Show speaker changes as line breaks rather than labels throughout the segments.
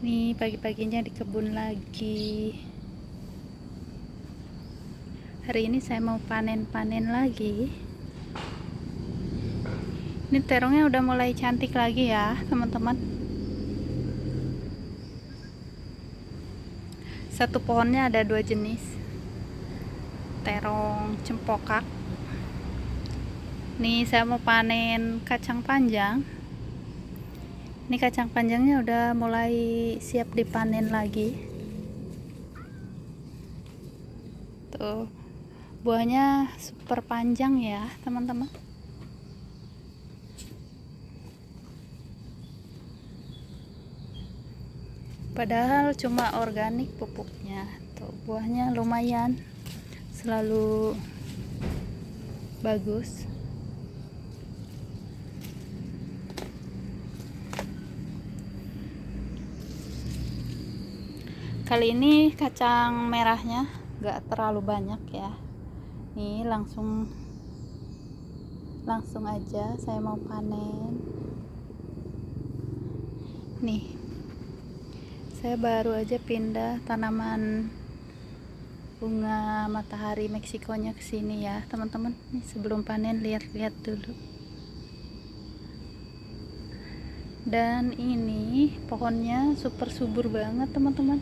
Nih pagi-paginya di kebun lagi. Hari ini saya mau panen-panen lagi. Ini terongnya udah mulai cantik lagi ya teman-teman. Satu pohonnya ada 2 jenis, terong cempokak. Nih saya mau panen kacang panjang. Ini kacang panjangnya udah mulai siap dipanen lagi. Tuh, buahnya super panjang ya teman-teman. Padahal cuma organik pupuknya. Tuh, buahnya lumayan, selalu bagus. Kali ini kacang merahnya gak terlalu banyak ya. Nih langsung aja saya mau panen. Nih saya baru aja pindah tanaman bunga matahari Meksikonya ke sini ya teman-teman. Nih sebelum panen lihat-lihat dulu. Dan ini pohonnya super subur banget teman-teman.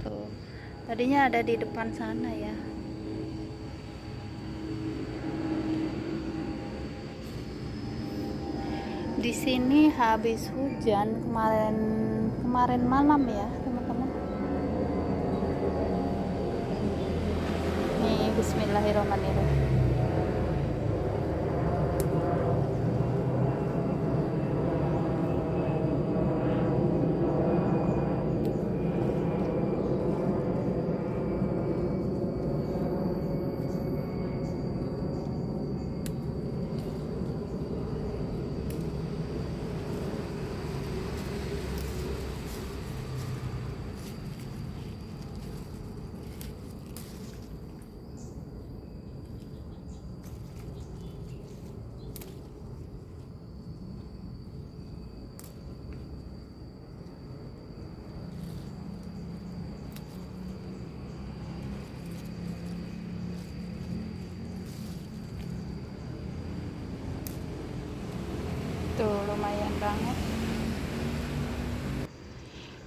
Tuh, tadinya ada di depan sana ya. Di sini habis hujan kemarin malam ya teman-teman. Nih bismillahirrahmanirrahim. Tuh lumayan banget.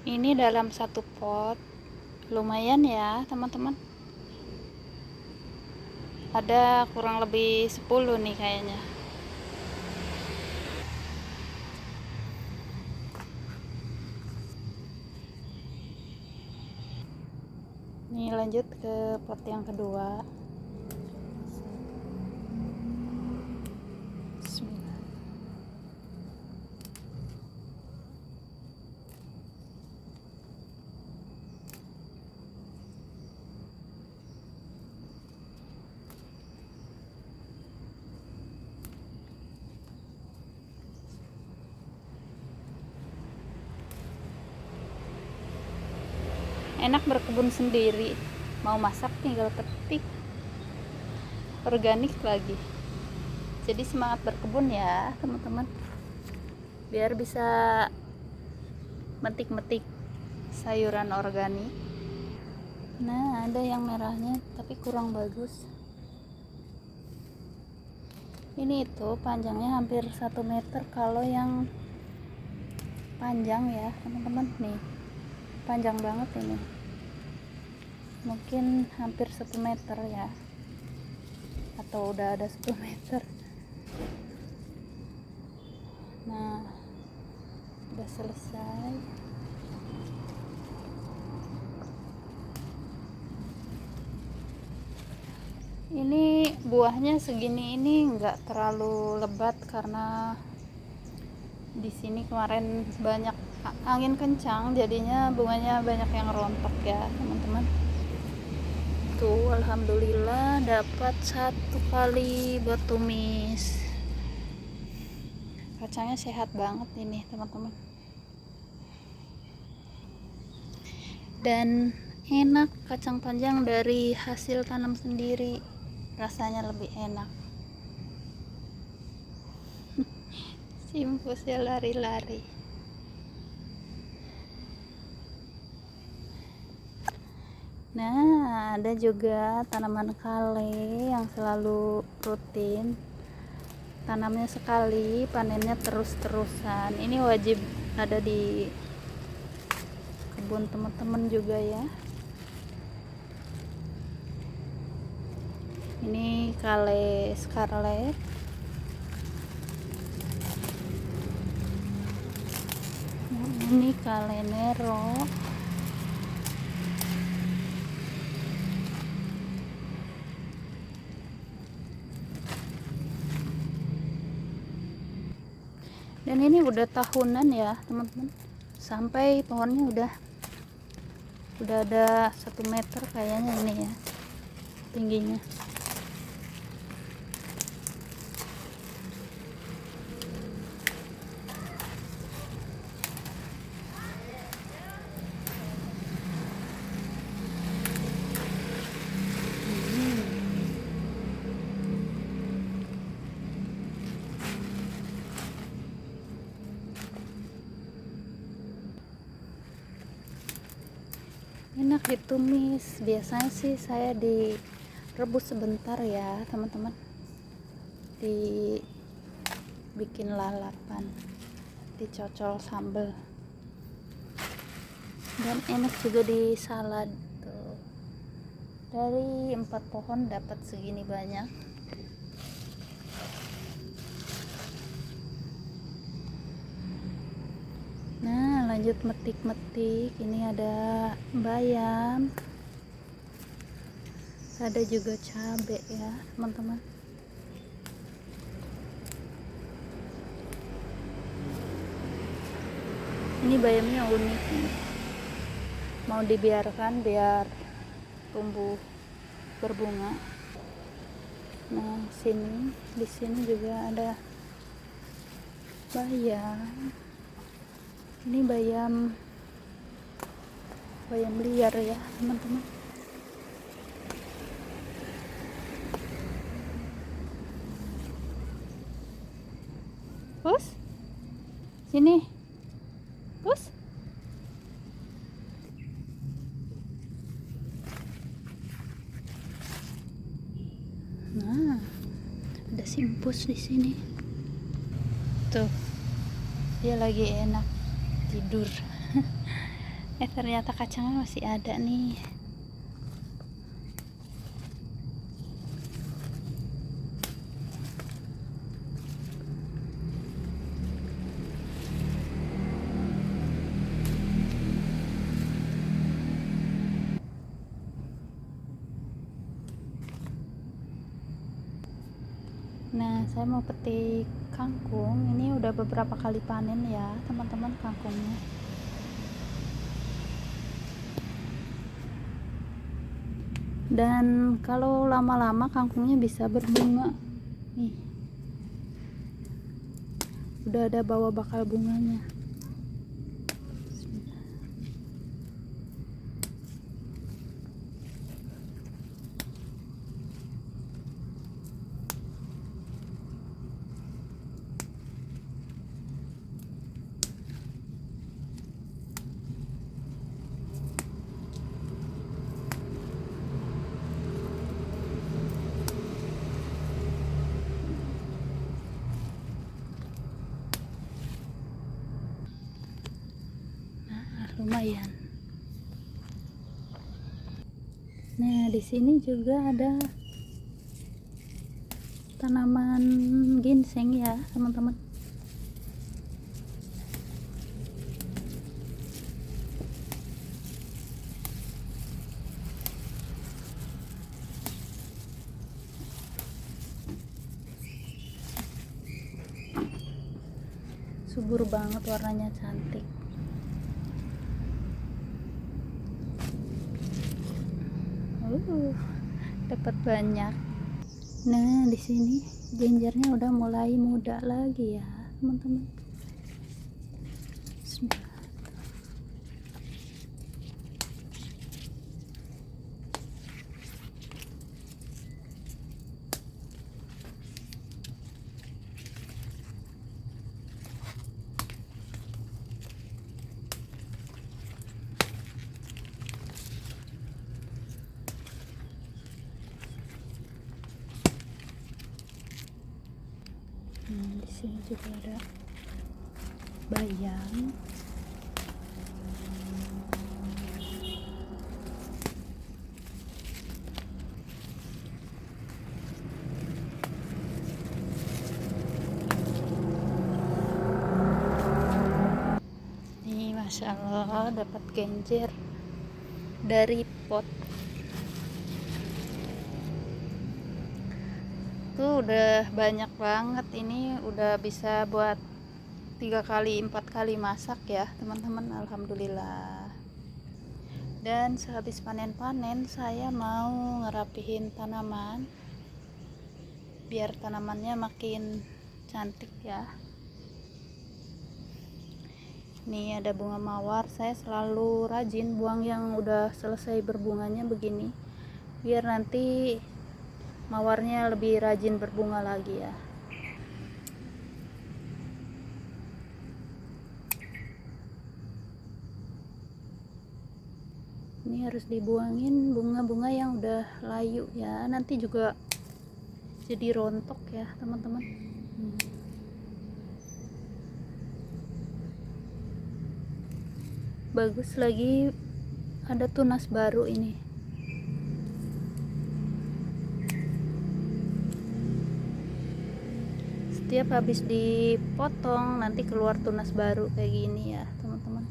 Ini dalam satu pot lumayan ya teman-teman. Ada kurang lebih 10 nih kayaknya. Nih lanjut ke pot yang kedua. Bismillah. Enak berkebun sendiri, mau masak tinggal petik, organik lagi. Jadi semangat berkebun ya teman-teman, biar bisa metik-metik sayuran organik. Nah ada yang merahnya tapi kurang bagus. Ini itu panjangnya hampir 1 meter kalau yang panjang ya teman-teman. Nih panjang banget ini, mungkin hampir 1 meter ya, atau udah ada 10 meter. Nah udah selesai. Ini buahnya segini, ini enggak terlalu lebat karena di sini kemarin banyak angin kencang, jadinya bunganya banyak yang rontok ya teman-teman. Tuh alhamdulillah dapat 1 kali buat tumis. Kacangnya sehat banget ini teman-teman, dan enak. Kacang panjang dari hasil tanam sendiri rasanya lebih enak. Simpusnya lari-lari. Nah, ada juga tanaman kale yang selalu rutin. Tanamnya sekali, panennya terus-terusan. Ini wajib ada di kebun teman-teman juga ya. Ini kale scarlet. Ini kale nero. Dan ini udah tahunan ya teman-teman, sampai pohonnya udah ada 1 meter kayaknya ini ya tingginya. Enak ditumis. Biasanya sih saya direbus sebentar ya teman-teman, dibikin lalapan, dicocol sambal, dan enak juga di salad tuh. Dari 4 pohon dapat segini banyak. Nah, lanjut metik-metik. Ini ada bayam, ada juga cabai ya teman-teman. Ini bayamnya unik nih, mau dibiarkan biar tumbuh berbunga. Nah, di sini juga ada bayam. Ini bayam liar ya teman-teman. Pus, sini, pus. Nah, ada simpus di sini. Tuh, dia lagi enak tidur. Ternyata kacangnya masih ada nih. Nah, saya mau petik kangkung. Ini udah beberapa kali panen ya teman-teman kangkungnya. Dan kalau lama-lama kangkungnya bisa berbunga nih, udah ada bawa bakal bunganya. Lumayan. Nah, di sini juga ada tanaman ginseng ya teman-teman. Subur banget, warnanya cantik. Dapat banyak. Nah, di sini genjernya udah mulai muda lagi ya teman-teman. juga ada bayam. Nih, masya Allah, dapat genjer dari pot. Tuh udah banyak banget, ini udah bisa buat 3 kali 4 kali masak ya teman-teman. Alhamdulillah. Dan sehabis panen-panen saya mau ngerapihin tanaman biar tanamannya makin cantik ya. Nih ada bunga mawar, saya selalu rajin buang yang udah selesai berbunganya begini biar nanti mawarnya lebih rajin berbunga lagi ya. Ini harus dibuangin bunga-bunga yang udah layu ya, nanti juga jadi rontok ya teman-teman. Bagus lagi ada tunas baru ini. Setiap habis dipotong nanti keluar tunas baru kayak gini ya teman-teman.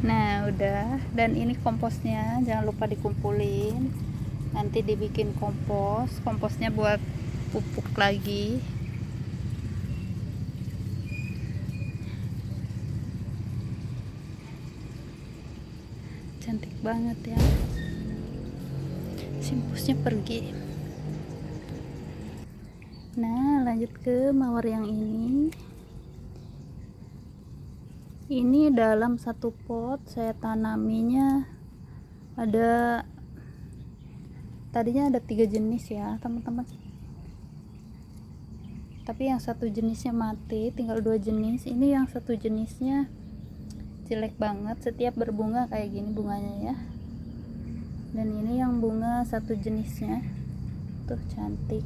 Nah udah, dan ini komposnya jangan lupa dikumpulin, nanti dibikin komposnya buat pupuk lagi. Cantik banget ya, simpusnya pergi. Nah lanjut ke mawar yang ini dalam satu pot saya tanaminya tadinya ada 3 jenis ya teman-teman, tapi yang satu jenisnya mati, tinggal 2 jenis. Ini yang satu jenisnya jelek banget, setiap berbunga kayak gini bunganya ya. Dan ini yang bunga satu jenisnya tuh cantik.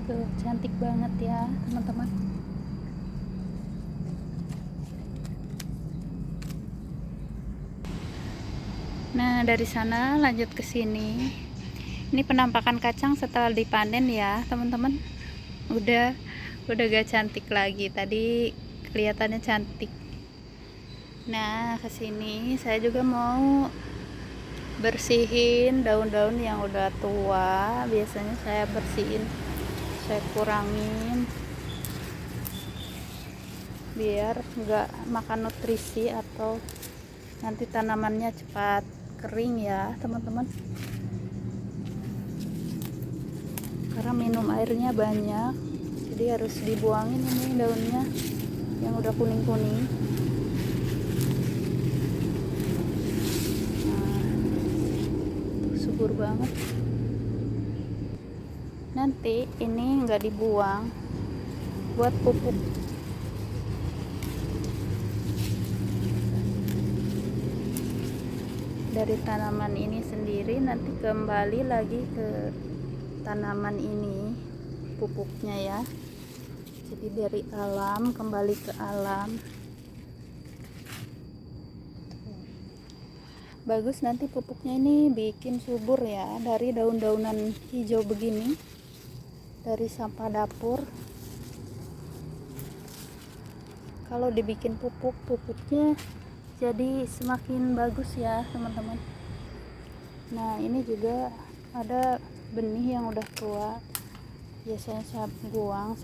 Tuh cantik banget ya teman-teman. Nah dari sana lanjut ke sini. Ini penampakan kacang setelah dipanen ya teman-teman. Udah gak cantik lagi, tadi kelihatannya cantik. Nah kesini saya juga mau bersihin daun-daun yang udah tua. Biasanya saya bersihin, saya kurangin biar nggak makan nutrisi atau nanti tanamannya cepat kering ya teman-teman, karena minum airnya banyak, jadi harus dibuangin ini daunnya yang udah kuning-kuning. Nah, subur banget. Nanti ini nggak dibuang, buat pupuk. Dari tanaman ini sendiri nanti kembali lagi ke tanaman ini pupuknya ya. Jadi dari alam kembali ke alam. Bagus, nanti pupuknya ini bikin subur ya, dari daun-daunan hijau begini, dari sampah dapur. Kalau dibikin pupuknya jadi semakin bagus ya teman-teman. Nah ini juga ada benih yang udah tua, biasanya saya buang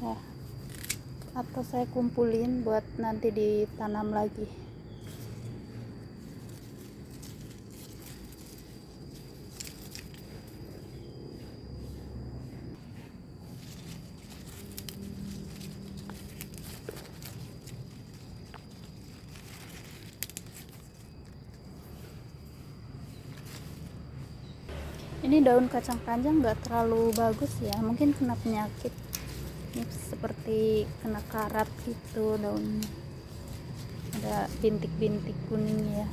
atau saya kumpulin buat nanti ditanam lagi. Ini ini daun kacang panjang nggak terlalu bagus ya, mungkin kena penyakit. Ini seperti kena karat gitu daunnya, ada bintik-bintik kuning ya.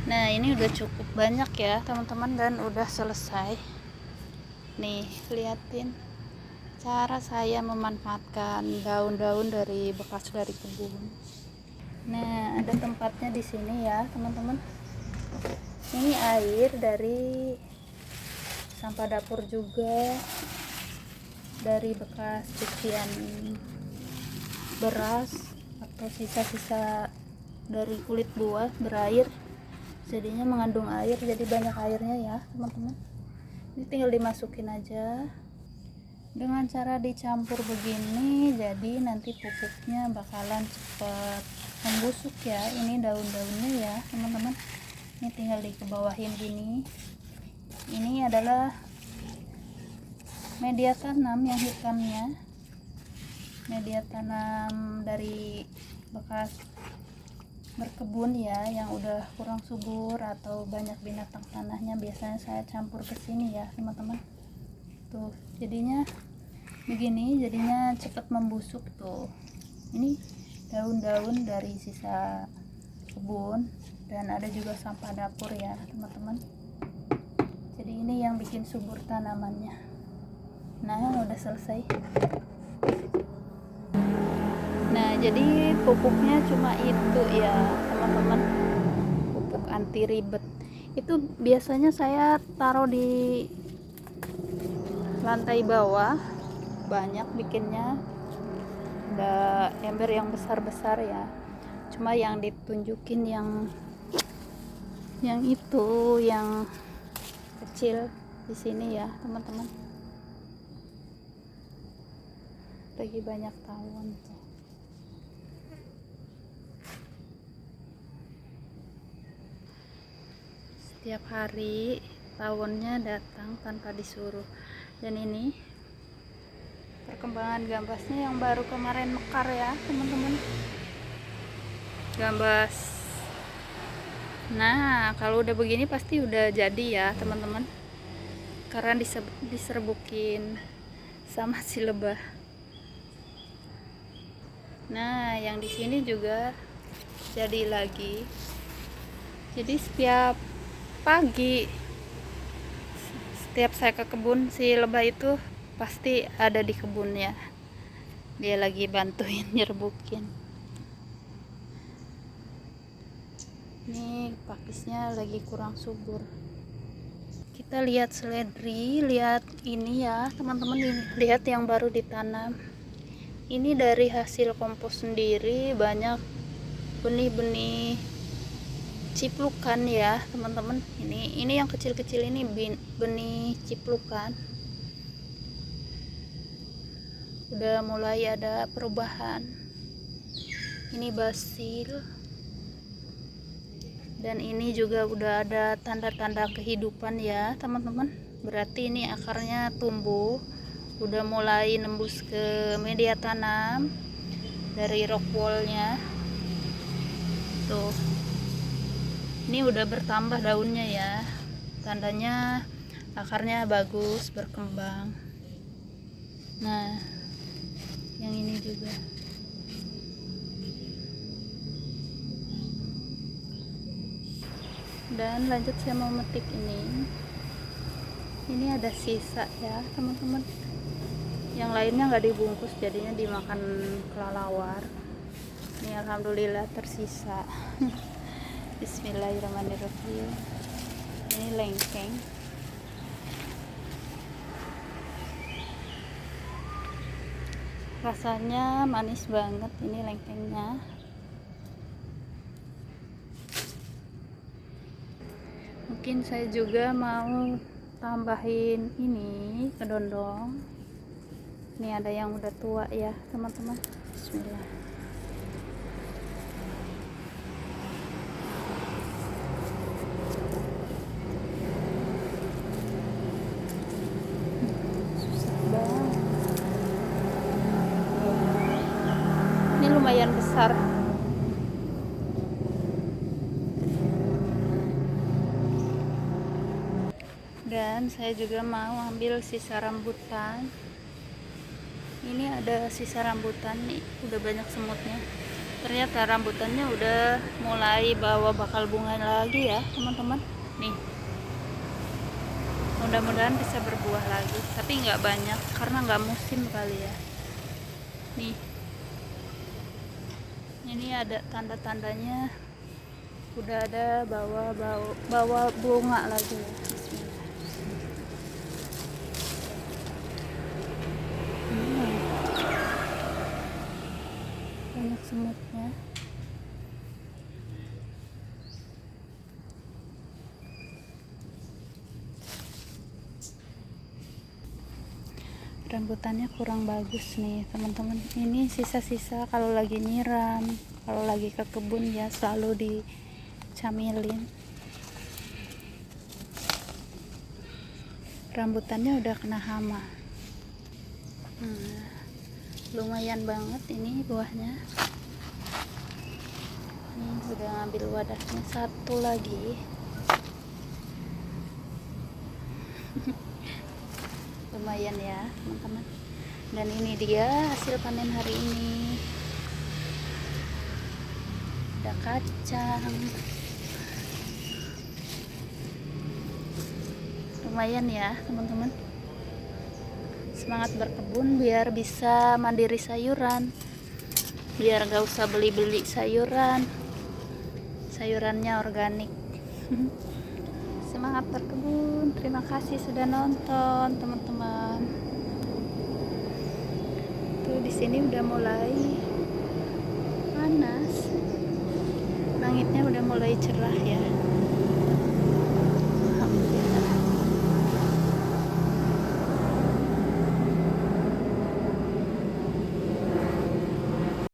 Nah ini udah cukup banyak ya teman-teman, dan udah selesai. Nih liatin cara saya memanfaatkan daun-daun dari bekas dari kebun. Nah ada tempatnya di sini ya teman-teman. Ini air dari sampah dapur juga, dari bekas cucian beras atau sisa-sisa dari kulit buah berair, jadinya mengandung air, jadi banyak airnya ya teman-teman. Ini tinggal dimasukin aja dengan cara dicampur begini, jadi nanti pupuknya bakalan cepet membusuk ya. Ini daun-daunnya ya teman-teman, ini tinggal dikebawahin gini. Ini adalah media tanam yang hitamnya, media tanam dari bekas berkebun ya, yang udah kurang subur atau banyak binatang tanahnya, biasanya saya campur ke sini ya teman-teman. Tuh jadinya begini, jadinya cepat membusuk tuh. Ini daun-daun dari sisa kebun, dan ada juga sampah dapur ya teman-teman. Jadi ini yang bikin subur tanamannya. Nah udah selesai. Nah jadi pupuknya cuma itu ya teman-teman, pupuk anti ribet. Itu biasanya saya taruh di lantai bawah, banyak bikinnya, ada ember yang besar-besar ya. Cuma yang ditunjukin yang itu yang kecil di sini ya teman-teman. Lagi banyak tawon tuh. Setiap hari tawonnya datang tanpa disuruh. Dan ini perkembangan gambasnya yang baru kemarin mekar ya teman-teman, gambas. Nah kalau udah begini pasti udah jadi ya teman-teman, karena diserbukin sama si lebah. Nah yang di sini juga jadi lagi. Jadi setiap pagi, setiap saya ke kebun, si lebah itu pasti ada di kebun ya, dia lagi bantuin nyerbukin. Ini pakisnya lagi kurang subur. Kita lihat seledri, lihat ini ya teman-teman, ini lihat yang baru ditanam. Ini dari hasil kompos sendiri, banyak benih-benih ciplukan ya teman-teman. Ini yang kecil-kecil ini benih ciplukan. Udah mulai ada perubahan. Ini basil, dan ini juga udah ada tanda-tanda kehidupan ya teman-teman. Berarti ini akarnya tumbuh, udah mulai nembus ke media tanam dari rock wallnya tuh. Ini udah bertambah daunnya ya, tandanya akarnya bagus berkembang. Nah yang ini juga. Dan lanjut saya mau metik ini ada sisa ya teman-teman, yang lainnya nggak dibungkus, jadinya dimakan kelelawar. Ini alhamdulillah tersisa. Bismillahirrahmanirrahim. Ini lengkeng, rasanya manis banget ini lengkengnya. Mungkin saya juga mau tambahin ini kedondong. Ini ada yang udah tua ya teman-teman. Bismillah. Susah banget. Ini lumayan besar. Dan saya juga mau ambil sisa rambutan. Ini ada sisa rambutan nih, udah banyak semutnya. Ternyata rambutannya udah mulai bawa bakal bunga lagi ya teman-teman. Nih, mudah-mudahan bisa berbuah lagi, tapi nggak banyak karena nggak musim kali ya. Nih, ini ada tanda-tandanya udah ada bawa bunga lagi ya. Bismillah. Banyak semutnya. Rambutannya kurang bagus nih teman-teman. Ini sisa-sisa kalau lagi nyiram, kalau lagi ke kebun ya selalu dicamilin. Rambutannya udah kena hama. Lumayan banget ini buahnya. Ini udah ngambil wadahnya satu lagi. Lumayan ya teman-teman. Dan ini dia hasil panen hari ini. Ada kacang. Lumayan ya teman-teman. Semangat berkebun biar bisa mandiri sayuran, biar gak usah beli-beli sayurannya organik. Semangat berkebun. Terima kasih sudah nonton teman-teman. Tuh di sini udah mulai panas, langitnya udah mulai cerah ya.